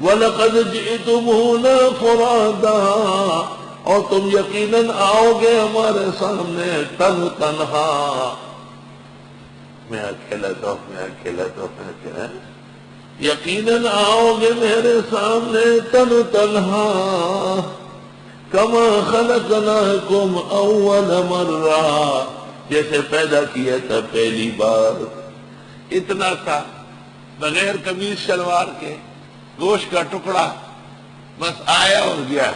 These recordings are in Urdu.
وَلَقَدْ جِئْتُمُونَا فُرَادًا، اور تم یقیناً آؤ گے ہمارے سامنے تن تنہا. میں اکیلا تو یقیناً آؤ گے میرے سامنے تن تنہا. كَمَا خَلَقْنَاكُمْ أَوَّلَ مَرَّةٍ، جیسے پیدا کیا تھا پہلی بار. اتنا سا بغیر قمیص شلوار کے گوشت کا ٹکڑا بس آیا اور گیا.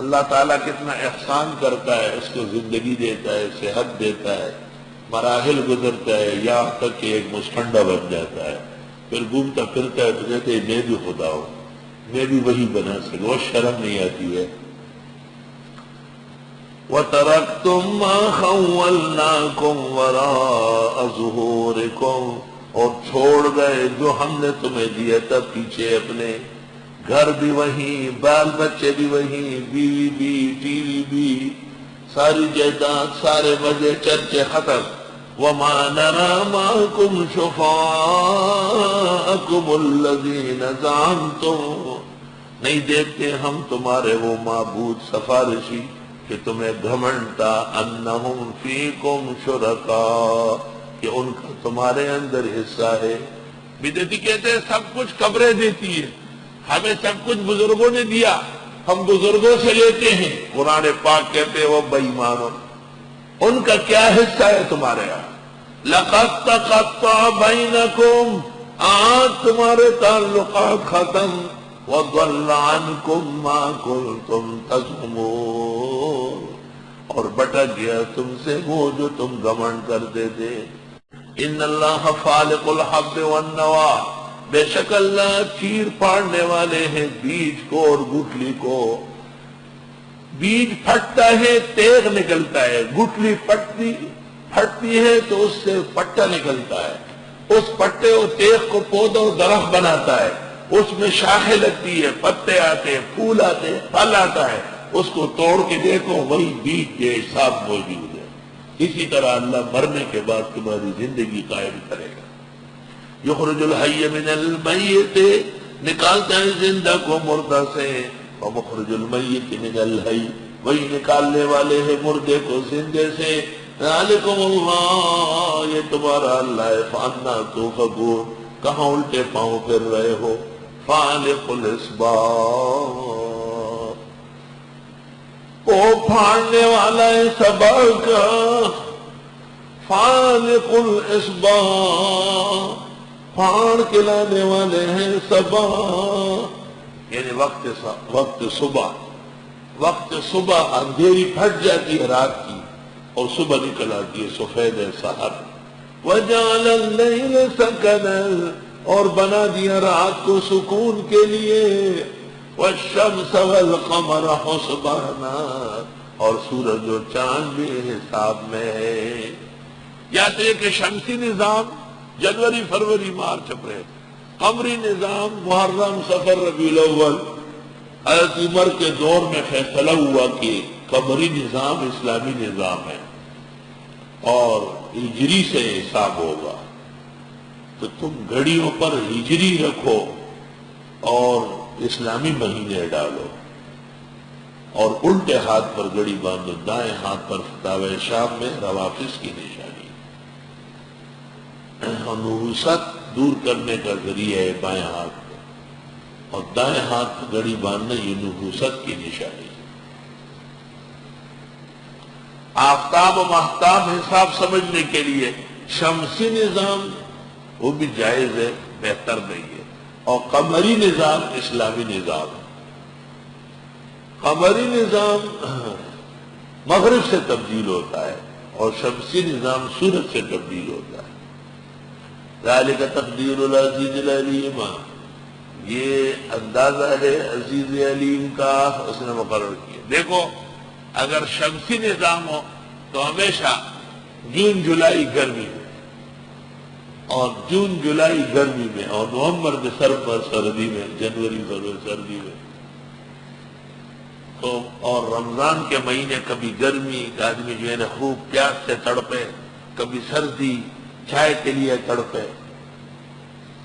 اللہ تعالیٰ کتنا احسان کرتا ہے، اس کو زندگی دیتا ہے، صحت دیتا ہے، مراحل گزرتا ہے، یہاں تک کہ ایک مستنڈا بن جاتا ہے. پھر گھومتا پھرتا ہے تو کہتے ہیں میں بھی خدا ہوں، میں بھی وہی بنا سکوں. وہ شرم نہیں آتی ہے. وَتَرَكْتُمْ مَا خَوَّلْنَاكُمْ وَرَاءَ ظُهُورِكُمْ، اور چھوڑ گئے جو ہم نے تمہیں دیا تھا پیچھے اپنے. گھر بھی وہیں، بال بچے بھی وہیں، بیوی بھی، ٹی وی بھی، ساری جائیداد، سارے مزے چرچے ختم. وَمَا نَرَىٰ مَعَكُمْ شُفَعَاءَكُمُ الَّذِينَ زَعَمْتُمْ، نہیں دیکھتے ہم تمہارے وہ معبود سفارشی کہ تمہیں گھمنڈ تھا، انہم فیکم شرکاء، کہ ان کا تمہارے اندر حصہ ہے. بدعتی کہتے ہیں سب کچھ قبریں دیتی ہے، ہمیں سب کچھ بزرگوں نے دیا، ہم بزرگوں سے لیتے ہیں. قرآن پاک کہتے ہیں وہ بے ایمانوں، ان کا کیا حصہ ہے تمہارے یہاں. لَقَدْ تَقَطَّعَ بَيْنَكُمْ، آج تمہارے تعلقات ختم. وَضَلَّ عَنْكُمْ مَا كُنْتُمْ تَزْعُمُونَ، اور بٹک گیا تم سے وہ جو تم گھمنڈ کرتے تھے. ان اللہ فالق الحب والنوى، بے شک اللہ چیر پاڑنے والے ہیں بیج کو اور گٹلی کو. بیج پھٹتا ہے تیغ نکلتا ہے، گٹلی پھٹتی ہے تو اس سے پٹا نکلتا ہے. اس پٹے اور تیغ کو پودا اور درخت بناتا ہے، اس میں شاخیں لگتی ہے، پتے آتے ہیں، پھول آتے ہیں، پھل آتا ہے. اس کو توڑ کے دیکھو وہی بیج کے حساب موجود ہے. اسی طرح اللہ مرنے کے بعد تمہاری زندگی قائم کرے گا. یخرج الحی من المیت، نکالتا ہے زندہ کو مردہ سے. ومخرج المیت من الحی، وہی نکالنے والے ہیں مردے کو زندے سے. ذالکم اللہ، یہ تمہارا اللہ ہے. فانا توفقون، کہاں الٹے پاؤں پھر رہے ہو. فالق الاصباح، وہ پھاڑنے والا ہے صبح کا. فالق الاصباح، پھاڑ کے لانے والے ہیں صبح، یعنی وقت صبح. وقت صبح اندھیری پھٹ جاتی ہے رات کی اور صبح نکل آتی ہے سفید سحر. وجعل الليل سكنا، اور بنا دیا رات کو سکون کے لیے. والشمس والقمر حسبانا، اور سورج اور چاند بھی حساب میں ہے. یا تو یہ کہ شمسی نظام جنوری فروری مارچ اپریل، قمری نظام محرم صفر ربیع الاول. حضرت عمر کے دور میں فیصلہ ہوا کہ قمری نظام اسلامی نظام ہے اور ہجری سے حساب ہوگا، تو تم گھڑیوں پر ہجری رکھو اور اسلامی مہینے ڈالو اور الٹے ہاتھ پر گھڑی باندھو. دائیں ہاتھ پر فتاوی شام میں روافظ کی نشانی. نحوست دور کرنے کا ذریعہ ہے بائیں ہاتھ پر، اور دائیں ہاتھ پر گھڑی باندھنا یہ نحوست کی نشانی. آفتاب و ماہتاب حساب سمجھنے کے لیے شمسی نظام وہ بھی جائز ہے، بہتر نہیں ہے. اور قمری نظام اسلامی نظام ہے. قمری نظام مغرب سے تبدیل ہوتا ہے اور شمسی نظام سورج سے تبدیل ہوتا ہے. ذالک تقدیر العزیز العلیم، یہ اندازہ ہے عزیز علیم کا، اس نے مقرر کیا. دیکھو اگر شمسی نظام ہو تو ہمیشہ جون جولائی گرمی میں، اور جون جولائی گرمی میں، اور نومبر دسمبر سردی میں، جنوری فروری سردی میں. تو اور رمضان کے مہینے کبھی گرمی، آدمی جو ہے نا خوب پیاس سے تڑپے، کبھی سردی چائے کے لیے تڑپے.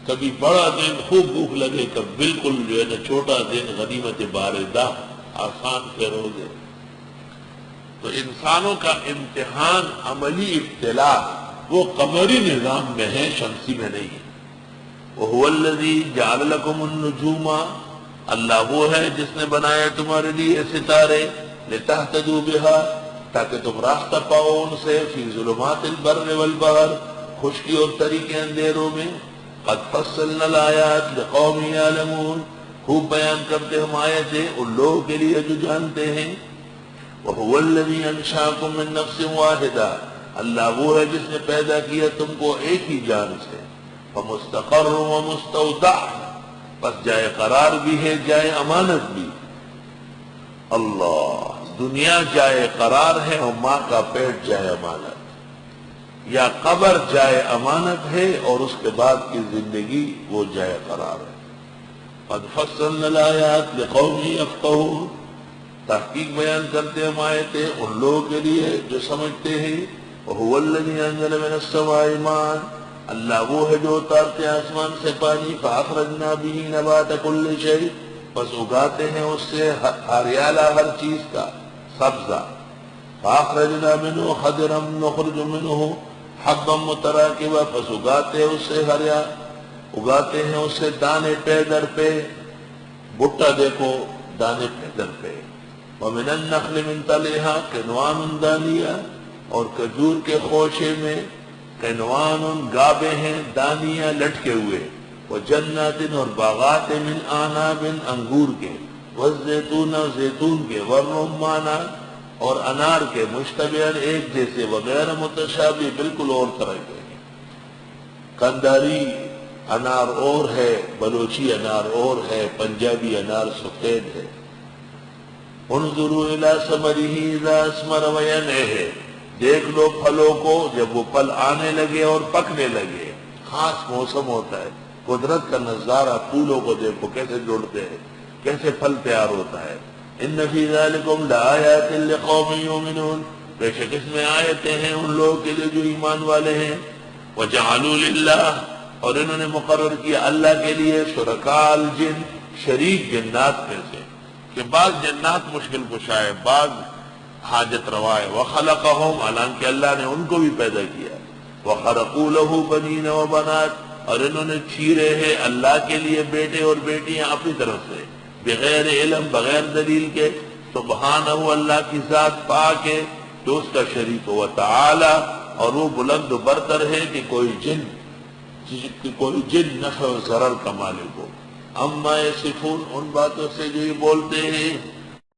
کبھی بڑا دن خوب بھوک لگے، کبھی بالکل جو ہے نا چھوٹا دن غنیمت باردہ، آسان سے روزے۔ تو انسانوں کا امتحان، عملی ابتلا، وہ قمری نظام میں ہے، شمسی میں نہیں ہے۔ وَهُوَ الَّذِي جَعَلَ لَكُمُ النُّجُومَ، اللہ وہ ہے جس نے بنایا تمہارے لیے ستارے، لِتَهْتَدُوا بِهَا، تاکہ تم راستہ پاؤ ان سے، فی ظلمات البر والبحر، خشکی اور تری کے اندھیروں میں۔ قد فصلنا الآیات لقوم یعلمون، خوب بیان کرتے ہم آیتیں ان لوگوں کے لیے جو جانتے ہیں۔ وَهُوَ الَّذِي أَنشَأَكُم مِّن نَّفْسٍ وَاحِدَةٍ، اللہ وہ ہے جس نے پیدا کیا تم کو ایک ہی جان سے۔ فَمُسْتَقَرٌّ وَمُسْتَوْدَعٌ، پس جائے قرار بھی ہے، جائے امانت بھی۔ اللہ، دنیا جائے قرار ہے اور ماں کا پیٹ جائے امانت، یا قبر جائے امانت ہے اور اس کے بعد کی زندگی وہ جائے قرار ہے۔ قد فصلنا الآیات لقوم یفقہون، تحقیق بیان کرتے ہم آیتیں ان لوگوں کے لیے جو سمجھتے ہیں۔ وَهُوَ الَّذِي أَنزَلَ مِنَ السَّمَاءِ مَاءً، اللہ وہ ہے جو اتارتے آسمان سے پانی، فَأَخْرَجْنَا بِهِ نَبَاتَ كُلِّ شَيْءٍ، پس اگاتے ہیں اس سے ہریالہ ہر چیز کا، سبزہ۔ فَأَخْرَجْنَا مِنْهُ خَضِرًا نُخْرِجُ مِنْهُ حَبًّا مُتَرَاكِبًا، پس اگاتے ہیں اس سے اگاتے ہیں اس سے دانے پہ در پہ، بھٹا دیکھو دانے پہ در پہ۔ وَمِنَ النَّخْلِ مِنْ طَلْعِهَا قِنْوَانٌ دَانِيَةٌ، اور کھجور کے خوشے میں قنوان گابے ہیں، دانیاں لٹکے ہوئے۔ وَجَنَّاتٍ، اور باغات، مِنْ أَعْنَابٍ، انگور کے، وَالزَّيْتُونَ، زیتون کے، وَالرُّمَّانَ، اور انار کے، مشتبہاً ایک جیسے، وغیر متشابہ، بالکل اور طرح کے۔ کنداری انار اور ہے، بلوچی انار اور ہے، پنجابی انار سفید ہے۔ انظروا الی ثمرہ اذا اثمر وینعہ، دیکھ لو پھلوں کو جب وہ پھل آنے لگے اور پکنے لگے۔ خاص موسم ہوتا ہے، قدرت کا نظارہ، پھولوں کو دیکھو کیسے جڑتے ہیں، کیسے پھل تیار ہوتا ہے۔ ان فی ذلکم لآیات لقوم یؤمنون، بے شک اس میں آیتیں ہیں ان لوگوں کے لیے جو ایمان والے ہیں۔ وجعلوا للہ، اور انہوں نے مقرر کیا اللہ کے لیے، شرکاء الجن، شریک جنات میں سے، کہ بعض جنات مشکل کشا ہے، بعض حاجت روا ہے۔ وخلقہم، حالانکہ اللہ نے ان کو بھی پیدا کیا۔ وخرقوا لہ بنین وبنات، اور انہوں نے چھیرے ہیں اللہ کے لیے بیٹے اور بیٹیاں اپنی طرف سے، بغیر علم، بغیر دلیل کے۔ سبحانہ، اللہ کی ذات پاک ہے جو اس کا شریک ہو، تعالی، اور وہ بلند و برتر ہے کہ کوئی جن نفع و ضرر کا مالک ہو۔ اما یصفون، ان باتوں سے جو یہ بولتے ہیں